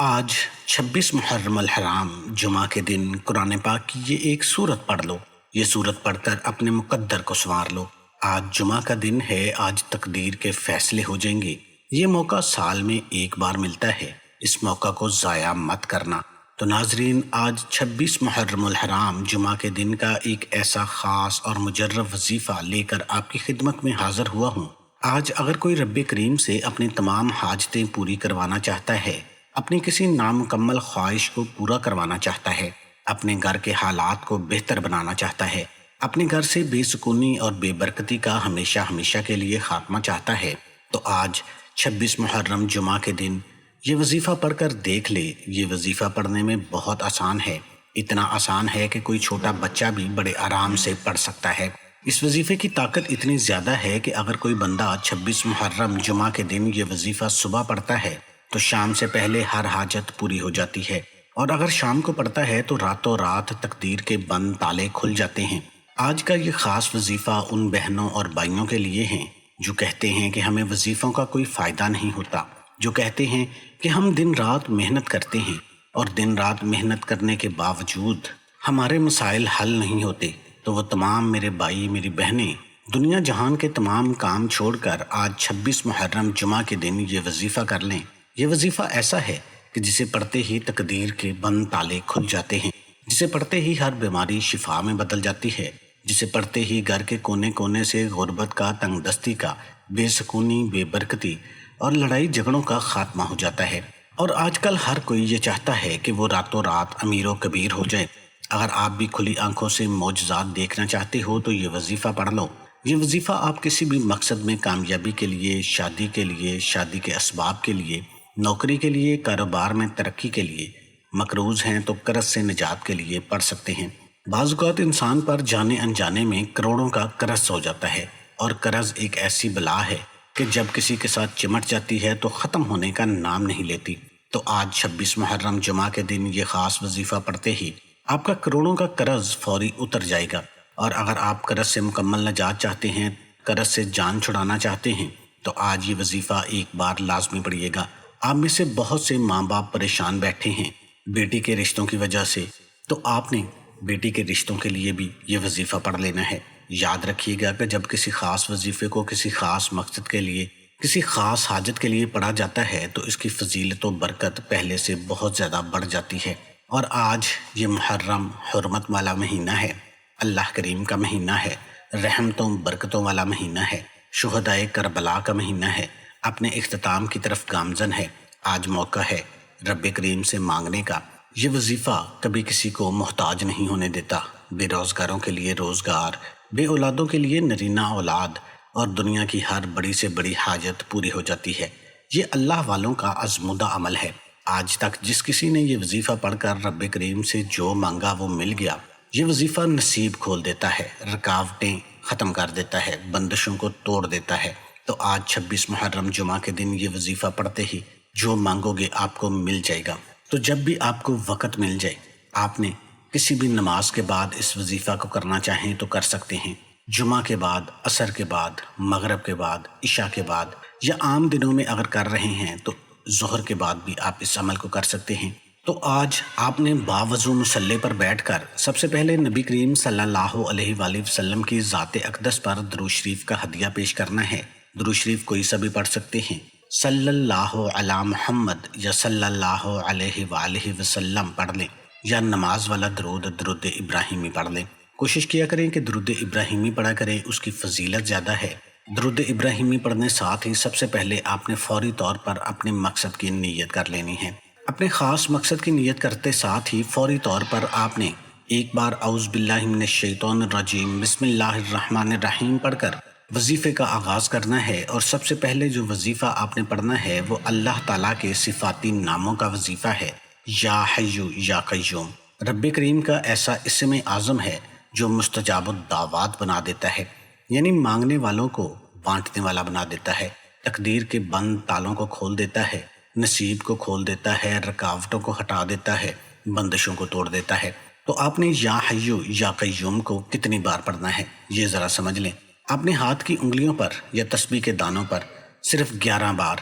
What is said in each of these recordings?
آج 26 محرم الحرام جمعہ کے دن قرآن پاک کی یہ ایک سورت پڑھ لو۔ یہ سورت پڑھ کر اپنے مقدر کو سنوار لو۔ آج جمعہ کا دن ہے، آج تقدیر کے فیصلے ہو جائیں گے۔ یہ موقع سال میں ایک بار ملتا ہے، اس موقع کو ضائع مت کرنا۔ تو ناظرین، آج 26 محرم الحرام جمعہ کے دن کا ایک ایسا خاص اور مجرب وظیفہ لے کر آپ کی خدمت میں حاضر ہوا ہوں۔ آج اگر کوئی رب کریم سے اپنی تمام حاجتیں پوری کروانا چاہتا ہے، اپنی کسی نامکمل خواہش کو پورا کروانا چاہتا ہے، اپنے گھر کے حالات کو بہتر بنانا چاہتا ہے، اپنے گھر سے بے سکونی اور بے برکتی کا ہمیشہ ہمیشہ کے لیے خاتمہ چاہتا ہے، تو آج 26 محرم جمعہ کے دن یہ وظیفہ پڑھ کر دیکھ لے۔ یہ وظیفہ پڑھنے میں بہت آسان ہے، اتنا آسان ہے کہ کوئی چھوٹا بچہ بھی بڑے آرام سے پڑھ سکتا ہے۔ اس وظیفے کی طاقت اتنی زیادہ ہے کہ اگر کوئی بندہ 26 محرم جمعہ کے دن یہ وظیفہ صبح پڑھتا ہے تو شام سے پہلے ہر حاجت پوری ہو جاتی ہے، اور اگر شام کو پڑھتا ہے تو راتوں رات تقدیر کے بند تالے کھل جاتے ہیں۔ آج کا یہ خاص وظیفہ ان بہنوں اور بھائیوں کے لیے ہیں جو کہتے ہیں کہ ہمیں وظیفوں کا کوئی فائدہ نہیں ہوتا، جو کہتے ہیں کہ ہم دن رات محنت کرتے ہیں اور دن رات محنت کرنے کے باوجود ہمارے مسائل حل نہیں ہوتے۔ تو وہ تمام میرے بھائی، میری بہنیں، دنیا جہان کے تمام کام چھوڑ کر آج 26 محرم جمعہ کے دن یہ وظیفہ کر لیں۔ یہ وظیفہ ایسا ہے کہ جسے پڑھتے ہی تقدیر کے بند تالے کھل جاتے ہیں، جسے پڑھتے ہی ہر بیماری شفا میں بدل جاتی ہے، جسے پڑھتے ہی گھر کے کونے کونے سے غربت کا، تنگ دستی کا، بے سکونی، بے برکتی اور لڑائی جھگڑوں کا خاتمہ ہو جاتا ہے۔ اور آج کل ہر کوئی یہ چاہتا ہے کہ وہ راتوں رات امیر و کبیر ہو جائے۔ اگر آپ بھی کھلی آنکھوں سے معجزات دیکھنا چاہتے ہو تو یہ وظیفہ پڑھ لو۔ یہ وظیفہ آپ کسی بھی مقصد میں کامیابی کے لیے، شادی کے لیے، شادی کے اسباب کے لیے، نوکری کے لیے، کاروبار میں ترقی کے لیے، مقروض ہیں تو قرض سے نجات کے لیے پڑھ سکتے ہیں۔ بعض اوقات انسان پر جانے انجانے میں کروڑوں کا قرض ہو جاتا ہے، اور قرض ایک ایسی بلا ہے کہ جب کسی کے ساتھ چمٹ جاتی ہے تو ختم ہونے کا نام نہیں لیتی۔ تو آج 26 محرم جمعہ کے دن یہ خاص وظیفہ پڑھتے ہی آپ کا کروڑوں کا قرض فوری اتر جائے گا۔ اور اگر آپ قرض سے مکمل نجات چاہتے ہیں، قرض سے جان چھڑانا چاہتے ہیں، تو آج یہ وظیفہ ایک بار لازمی پڑھیے گا۔ آپ میں سے بہت سے ماں باپ پریشان بیٹھے ہیں بیٹی کے رشتوں کی وجہ سے، تو آپ نے بیٹی کے رشتوں کے لیے بھی یہ وظیفہ پڑھ لینا ہے۔ یاد رکھیے گا کہ جب کسی خاص وظیفے کو کسی خاص مقصد کے لیے، کسی خاص حاجت کے لیے پڑھا جاتا ہے تو اس کی فضیلت و برکت پہلے سے بہت زیادہ بڑھ جاتی ہے۔ اور آج یہ محرم حرمت والا مہینہ ہے، اللہ کریم کا مہینہ ہے، رحمتوں برکتوں والا مہینہ ہے، شہدائے کربلا کا مہینہ ہے، اپنے اختتام کی طرف گامزن ہے۔ آج موقع ہے رب کریم سے مانگنے کا۔ یہ وظیفہ کبھی کسی کو محتاج نہیں ہونے دیتا۔ بے روزگاروں کے لیے روزگار، بے اولادوں کے لیے نرینہ اولاد، اور دنیا کی ہر بڑی سے بڑی حاجت پوری ہو جاتی ہے۔ یہ اللہ والوں کا آزمودہ عمل ہے۔ آج تک جس کسی نے یہ وظیفہ پڑھ کر رب کریم سے جو مانگا وہ مل گیا۔ یہ وظیفہ نصیب کھول دیتا ہے، رکاوٹیں ختم کر دیتا ہے، بندشوں کو توڑ دیتا ہے۔ تو آج 26 محرم جمعہ کے دن یہ وظیفہ پڑھتے ہی جو مانگو گے آپ کو مل جائے گا۔ تو جب بھی آپ کو وقت مل جائے، آپ نے کسی بھی نماز کے بعد اس وظیفہ کو کرنا چاہیں تو کر سکتے ہیں۔ جمعہ کے بعد، عصر کے بعد، مغرب کے بعد، عشاء کے بعد، یا عام دنوں میں اگر کر رہے ہیں تو ظہر کے بعد بھی آپ اس عمل کو کر سکتے ہیں۔ تو آج آپ نے باوضو مصلی پر بیٹھ کر سب سے پہلے نبی کریم صلی اللہ علیہ وآلہ وسلم کی ذات اقدس پر درود شریف کا ہدیہ پیش کرنا ہے۔ درود شریف کوئی سا بھی پڑھ سکتے ہیں، صلی اللہ علی محمد یا صلی اللہ علیہ وآلہ وسلم پڑھ لیں، یا نماز والا درود ابراہیمی پڑھ لیں۔ کوشش کیا کریں کہ درود ابراہیمی پڑھا کریں، اس کی فضیلت زیادہ ہے۔ درود ابراہیمی پڑھنے ساتھ ہی سب سے پہلے آپ نے فوری طور پر اپنے مقصد کی نیت کر لینی ہے۔ اپنے خاص مقصد کی نیت کرتے ساتھ ہی فوری طور پر آپ نے ایک بار اعوذ باللہ من الشیطان الرجیم بسم اللہ الرحمن الرحیم پڑھ کر وظیفے کا آغاز کرنا ہے۔ اور سب سے پہلے جو وظیفہ آپ نے پڑھنا ہے وہ اللہ تعالیٰ کے صفاتی ناموں کا وظیفہ ہے، یا حیو یا قیوم۔ رب کریم کا ایسا اسم اعظم ہے جو مستجاب الدعوات بنا دیتا ہے، یعنی مانگنے والوں کو بانٹنے والا بنا دیتا ہے، تقدیر کے بند تالوں کو کھول دیتا ہے، نصیب کو کھول دیتا ہے، رکاوٹوں کو ہٹا دیتا ہے، بندشوں کو توڑ دیتا ہے۔ تو آپ نے یا حیو یا قیوم کو کتنی بار پڑھنا ہے یہ ذرا سمجھ لیں۔ آپ نے ہاتھ کی انگلیوں پر یا تسبیح کے دانوں پر صرف 11 بار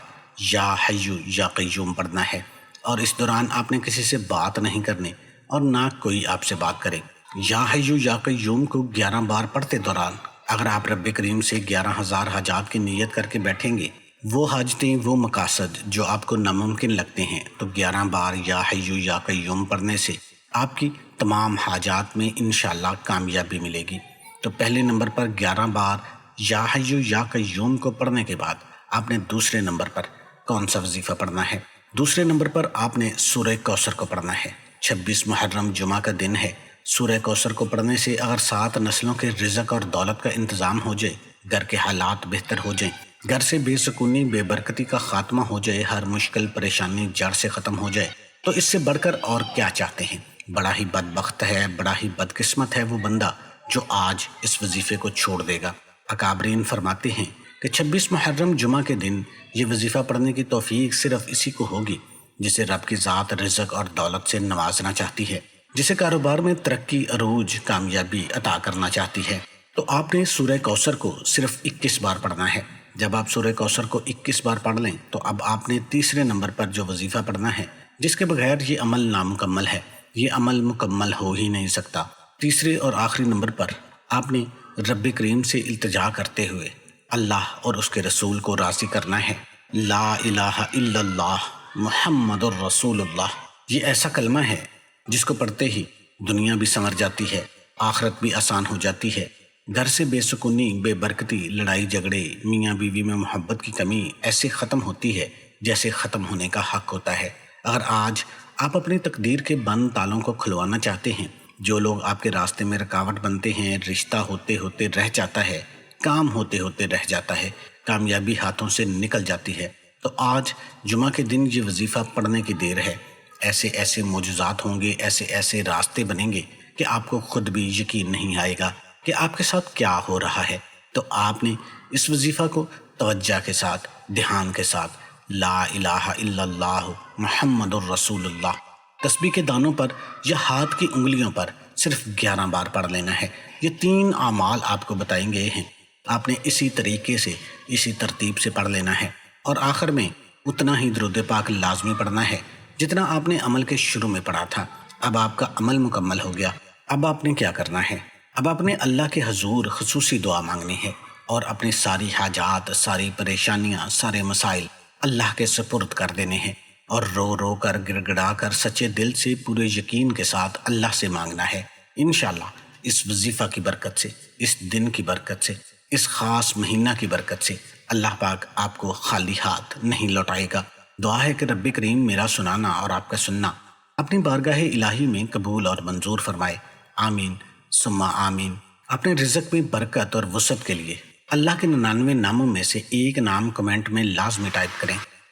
یا حیو یا قیوم پڑھنا ہے۔ اور اس دوران آپ نے کسی سے بات نہیں کرنی اور نہ کوئی آپ سے بات کرے۔ یا حیو یا قیوم کو 11 بار پڑھتے دوران اگر آپ رب کریم سے 11,000 حاجات کی نیت کر کے بیٹھیں گے، وہ حاجتیں، وہ مقاصد جو آپ کو ناممکن لگتے ہیں، تو 11 بار یا حیو یا قیوم پڑھنے سے آپ کی تمام حاجات میں انشاءاللہ کامیابی ملے گی۔ تو پہلے نمبر پر 11 بار یا حیو یا قیوم کو پڑھنے کے بعد آپ نے دوسرے نمبر پر کون سا وظیفہ پڑھنا ہے؟ دوسرے نمبر پر آپ نے سورہ کوثر کو پڑھنا ہے۔ 26 محرم جمعہ کا دن ہے۔ سورہ کوثر کو پڑھنے سے اگر 7 نسلوں کے رزق اور دولت کا انتظام ہو جائے، گھر کے حالات بہتر ہو جائیں، گھر سے بے سکونی بے برکتی کا خاتمہ ہو جائے، ہر مشکل پریشانی جڑ سے ختم ہو جائے، تو اس سے بڑھ کر اور کیا چاہتے ہیں؟ بڑا ہی بدبخت ہے، بڑا ہی بدقسمت ہے وہ بندہ جو آج اس وظیفے کو چھوڑ دے گا۔ اکابرین فرماتے ہیں کہ 26 محرم جمعہ کے دن یہ وظیفہ پڑھنے کی توفیق صرف اسی کو ہوگی جسے رب کی ذات رزق اور دولت سے نوازنا چاہتی ہے، جسے کاروبار میں ترقی، عروج، کامیابی عطا کرنا چاہتی ہے۔ تو آپ نے سورہ کوثر کو صرف 21 بار پڑھنا ہے۔ جب آپ سورہ کوثر کو 21 بار پڑھ لیں تو اب آپ نے تیسرے نمبر پر جو وظیفہ پڑھنا ہے، جس کے بغیر یہ عمل نامکمل ہے، یہ عمل مکمل ہو ہی نہیں سکتا۔ تیسرے اور آخری نمبر پر آپ نے رب کریم سے التجا کرتے ہوئے اللہ اور اس کے رسول کو راضی کرنا ہے۔ لا الہ الا اللہ محمد الرسول اللہ، یہ ایسا کلمہ ہے جس کو پڑھتے ہی دنیا بھی سنور جاتی ہے، آخرت بھی آسان ہو جاتی ہے۔ گھر سے بے سکونی، بے برکتی، لڑائی جھگڑے، میاں بیوی میں محبت کی کمی ایسے ختم ہوتی ہے جیسے ختم ہونے کا حق ہوتا ہے۔ اگر آج آپ اپنی تقدیر کے بند تالوں کو کھلوانا چاہتے ہیں، جو لوگ آپ کے راستے میں رکاوٹ بنتے ہیں، رشتہ ہوتے ہوتے رہ جاتا ہے، کام ہوتے ہوتے رہ جاتا ہے، کامیابی ہاتھوں سے نکل جاتی ہے، تو آج جمعہ کے دن یہ وظیفہ پڑھنے کی دیر ہے۔ ایسے ایسے معجزات ہوں گے، ایسے ایسے راستے بنیں گے کہ آپ کو خود بھی یقین نہیں آئے گا کہ آپ کے ساتھ کیا ہو رہا ہے۔ تو آپ نے اس وظیفہ کو توجہ کے ساتھ، دھیان کے ساتھ، لا الہ الا اللہ محمد الرسول اللہ تسبیح کے دانوں پر یا ہاتھ کی انگلیوں پر صرف 11 بار پڑھ لینا ہے۔ یہ 3 اعمال آپ کو بتائیں گئے ہیں، آپ نے اسی طریقے سے، اسی ترتیب سے پڑھ لینا ہے، اور آخر میں اتنا ہی درود پاک لازمی پڑھنا ہے جتنا آپ نے عمل کے شروع میں پڑھا تھا۔ اب آپ کا عمل مکمل ہو گیا۔ اب آپ نے کیا کرنا ہے؟ اب آپ نے اللہ کے حضور خصوصی دعا مانگنی ہے اور اپنی ساری حاجات، ساری پریشانیاں، سارے مسائل اللہ کے سپرد کر دینے ہیں، اور رو رو کر، گڑ گڑا کر، سچے دل سے، پورے یقین کے ساتھ اللہ سے مانگنا ہے۔ انشاءاللہ اس وظیفہ کی برکت سے، اس دن کی برکت سے، اس خاص مہینہ کی برکت سے اللہ پاک آپ کو خالی ہاتھ نہیں لوٹائے گا۔ دعا ہے کہ رب کریم میرا سنانا اور آپ کا سننا اپنی بارگاہ الہی میں قبول اور منظور فرمائے۔ آمین ثم آمین۔ اپنے رزق میں برکت اور وسعت کے لیے اللہ کے 99 ناموں میں سے ایک نام کمنٹ میں لازمی ٹائپ کریں۔